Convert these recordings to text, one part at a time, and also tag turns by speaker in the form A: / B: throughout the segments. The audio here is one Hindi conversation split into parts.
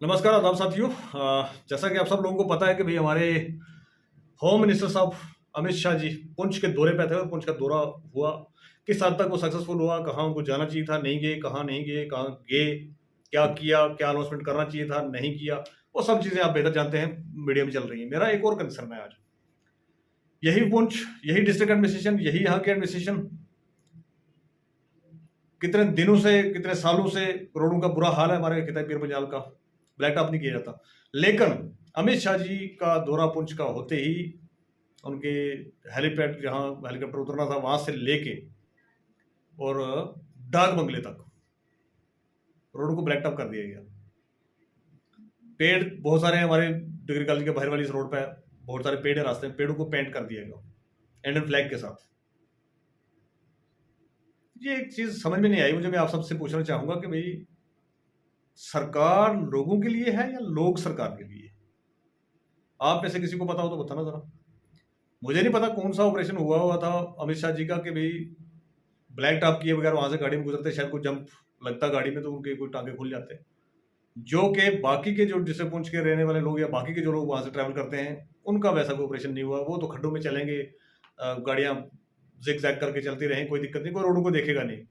A: नमस्कार आदाब साथियों। जैसा कि आप सब लोगों को पता है कि भाई हमारे होम मिनिस्टर साहब अमित शाह जी पुंछ के दौरे पे थे और पुंछ का दौरा हुआ। किस हद तक वो सक्सेसफुल हुआ, कहाँ उनको जाना चाहिए था, नहीं गए, कहाँ नहीं गए, कहाँ गए, क्या किया, क्या अनाउंसमेंट करना चाहिए था, नहीं किया, वो सब चीज़ें आप बेहतर जानते हैं, मीडिया में चल रही हैं। मेरा एक और कंसर्न है आज, यही पुंछ, यही डिस्ट्रिक्ट एडमिनिस्ट्रेशन, यही यहाँ की एडमिनिस्ट्रेशन कितने दिनों से, कितने सालों से रोडों का बुरा हाल है हमारे किताब पीर पंजाल का, ब्लैक टॉप नहीं किया जाता। लेकिन अमित शाह जी का दौरा पुंछ का होते ही उनके हेलीपैड, जहां हेलीकॉप्टर उतरना था वहां से लेके और डाक बंगले तक रोड को ब्लैक टॉप कर दिया गया। पेड़ बहुत सारे हैं हमारे डिग्री कॉलेज के बाहर वाली इस रोड पे, बहुत सारे पेड़ है रास्ते में, पेड़ों को पेंट कर दिया गया इंडियन फ्लैग के साथ। ये एक चीज समझ में नहीं आई मुझे। मैं आप सबसे पूछना चाहूंगा कि भाई सरकार लोगों के लिए है या लोग सरकार के लिए? आप में से किसी को पता हो तो बताना जरा। मुझे नहीं पता कौन सा ऑपरेशन हुआ था अमित शाह जी का कि भाई ब्लैक टॉप किए बगैर वहां से गाड़ी में गुजरते, शायद कोई जंप लगता गाड़ी में तो उनके कोई टांगे खुल जाते, जो कि बाकी के जो जिसे पूंछ के रहने वाले लोग या बाकी के जो लोग वहां से ट्रैवल करते हैं उनका वैसा कोई ऑपरेशन नहीं हुआ। वो तो खड्डों में चलेंगे, गाड़ियां जिग जैग करके चलती रहें, कोई दिक्कत नहीं, कोई रोडों को देखेगा नहीं।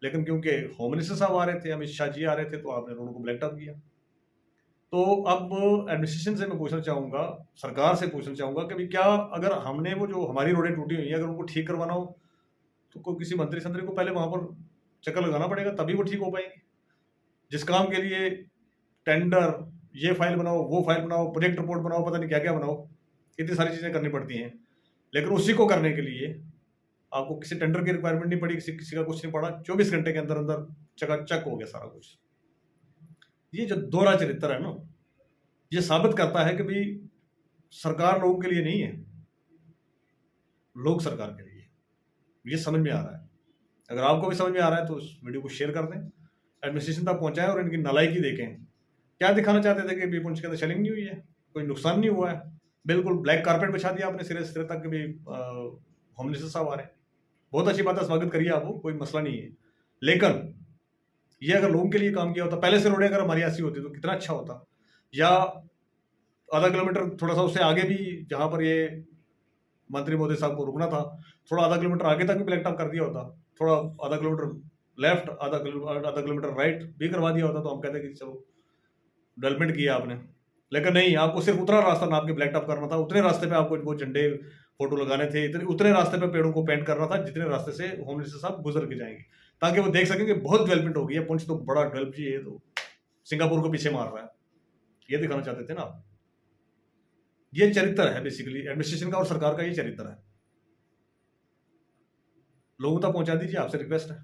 A: लेकिन क्योंकि होम मिनिस्टर साहब आ रहे थे, अमित शाह जी आ रहे थे, तो आपने रोड को ब्लैक टॉप किया। तो अब एडमिनिस्ट्रेशन से मैं पूछना चाहूंगा, सरकार से पूछना चाहूंगा कि भाई क्या अगर हमने वो जो हमारी रोडें टूटी हुई हैं अगर उनको ठीक करवाना हो तो कोई किसी मंत्री संतरी को पहले वहां पर चक्कर लगाना पड़ेगा, तभी वो ठीक हो पाएंगे। जिस काम के लिए टेंडर, ये फाइल बनाओ, वो फाइल बनाओ, प्रोजेक्ट रिपोर्ट बनाओ, पता नहीं क्या क्या बनाओ, इतनी सारी चीजें करनी पड़ती हैं। लेकिन उसी को करने के लिए आपको किसी टेंडर की रिक्वायरमेंट नहीं पड़ी, किसी का कुछ नहीं पड़ा, 24 घंटे के अंदर अंदर चकाचक हो गया सारा कुछ। ये जो दोहरा चरित्र है ना, ये साबित करता है कि भाई सरकार लोगों के लिए नहीं है, लोग सरकार के लिए। ये समझ में आ रहा है। अगर आपको भी समझ में आ रहा है तो इस वीडियो को शेयर कर दें, एडमिनिस्ट्रेशन तक पहुंचाएं और इनकी नालायकी देखें। क्या दिखाना चाहते थे कि भी पुंछ के अंदर शेलिंग नहीं हुई है, कोई नुकसान नहीं हुआ है, बिल्कुल ब्लैक कारपेट बिछा दिया आपने सिरे सिरे तक कि भी होम मिनिस्टर साहब आ रहे हैं। बहुत अच्छी बात है, स्वागत करिए आप, कोई मसला नहीं है। लेकिन ये अगर लोगों के लिए काम किया होता, पहले से रोडें अगर हमारी ऐसी होती तो कितना अच्छा होता। या आधा किलोमीटर थोड़ा सा उससे आगे भी, जहां पर ये मंत्री मोदी साहब को रुकना था, थोड़ा आधा किलोमीटर आगे तक भी ब्लैक टॉप कर दिया होता, थोड़ा आधा किलोमीटर लेफ्ट, आधा किलोमीटर राइट भी करवा दिया होता, तो हम कहते कि चलो डेवलपमेंट किया आपने। लेकिन नहीं, आपको सिर्फ उतना रास्ता नाप के ब्लैक टॉप करना था, उतने रास्ते पे आपको वो झंडे फोटो लगाने थे, उतने रास्ते पे पेड़ों को पेंट करना था जितने रास्ते से होम मिनिस्टर साहब गुजर के जाएंगे, ताकि वो देख सकें कि बहुत डेवलपमेंट हो गई है, पुंछ तो बड़ा डेवलप जी है, तो सिंगापुर को पीछे मार रहा है। ये दिखाना चाहते थे ना आप। ये चरित्र है बेसिकली एडमिनिस्ट्रेशन का और सरकार का, ये चरित्र है। लोगों तक पहुंचा दीजिए, आपसे रिक्वेस्ट है।